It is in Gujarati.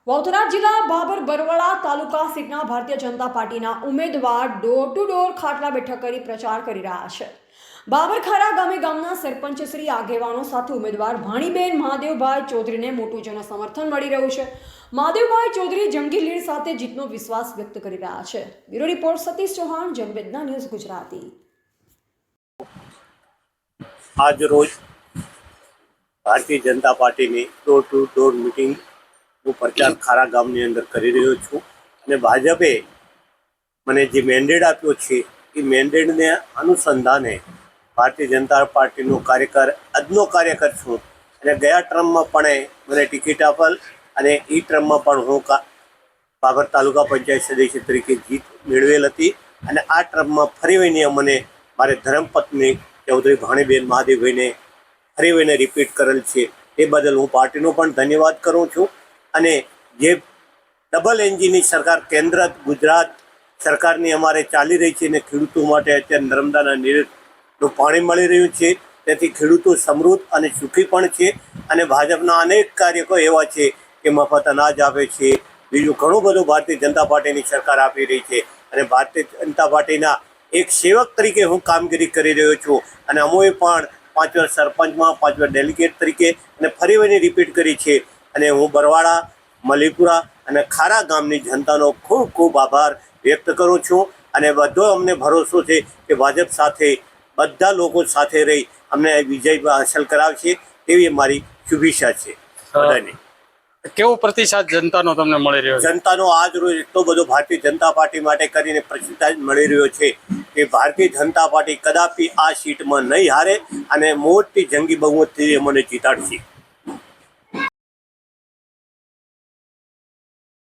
વડોદરા જિલ્લા બાબર બરવાળા તાલુકા સીટના ભારતીય જનતા પાર્ટીના ઉમેદવાર ડોર ટુ ડોર ખાટલા બેઠક કરી પ્રચાર કરી રહ્યા છે. બાબરખારા ગામના સરપંચ શ્રી આગેવાનો સાથે ઉમેદવાર ભાણીબેન મહાદેવભાઈ ચૌધરીને મોટું જન સમર્થન મળી રહ્યું છે. મહાદેવભાઈ ચૌધરી જંગી લીડ સાથે જીતનો વિશ્વાસ વ્યક્ત કરી રહ્યા છે. Bureau report Satish Chauhan, Janvedna news Gujarati. આજ રોજ ભારતીય જનતા પાર્ટીની ડોર ટુ ડોર મિટિંગ હું પ્રચાર ખારા ગામની અંદર કરી રહ્યો છું અને ભાજપે મને જે મેન્ડેટ આપ્યો છે એ મેન્ડેટને અનુસંધાને ભારતીય જનતા પાર્ટીનો કાર્યકર આજનો કાર્યકર છું અને ગયા ટર્મમાં પણ મને ટિકિટ આપેલ અને એ ટર્મમાં પણ હું બાબર તાલુકા પંચાયત સદસ્ય તરીકે જીત મેળવેલ હતી અને આ ટર્મમાં ફરી વળીને મને મારે ધર્મપત્ની ચૌધરી ભાણીબેન મહાદેવભાઈને ફરી વળીને રિપીટ કરેલ છે. એ બદલ હું પાર્ટીનો પણ ધન્યવાદ કરું છું. અને જે ડબલ એન્જિનની સરકાર કેન્દ્ર ગુજરાત સરકારની અમારે ચાલી રહી છે અને ખેડૂતો માટે અત્યારે નર્મદાના નીરનું પાણી મળી રહ્યું છે, તેથી ખેડૂતો સમૃદ્ધ અને સુખી પણ છે. અને ભાજપના અનેક કાર્યક્રમો એવા છે કે મફત અનાજ આપે છે, બીજું ઘણું બધું ભારતીય જનતા પાર્ટીની સરકાર આપી રહી છે અને ભારતીય જનતા પાર્ટીના એક સેવક તરીકે હું કામગીરી કરી રહ્યો છું. અને અમોએ પણ 5 વાર સરપંચમાં 5 વાર ડેલિગેટ તરીકે અને ફરી વળીને રિપીટ કરી છે. અને હું બરવાળા, મલીપુરા અને ખારા ગામની જનતાનો ખૂબ ખૂબ આભાર વ્યક્ત કરું છું. અને બધો અમને ભરોસો છે કે ભાજપ સાથે બધા લોકો સાથે રહી અમને વિજય હાંસલ કરાવશે તેવી મારી શુભેચ્છા છે બધાને. કેવો પ્રતિસાદ જનતાનો તમને મળી રહ્યો છે? જનતાનો આજ રોજ એટલો બધો ભારતીય જનતા પાર્ટી માટે કરીને પ્રતિસાદ મળી રહ્યો છે કે ભારતીય જનતા પાર્ટી કદાપી આ સીટમાં નહીં હારે અને મોટી જંગી બહુમતીથી મને જીતાડશે.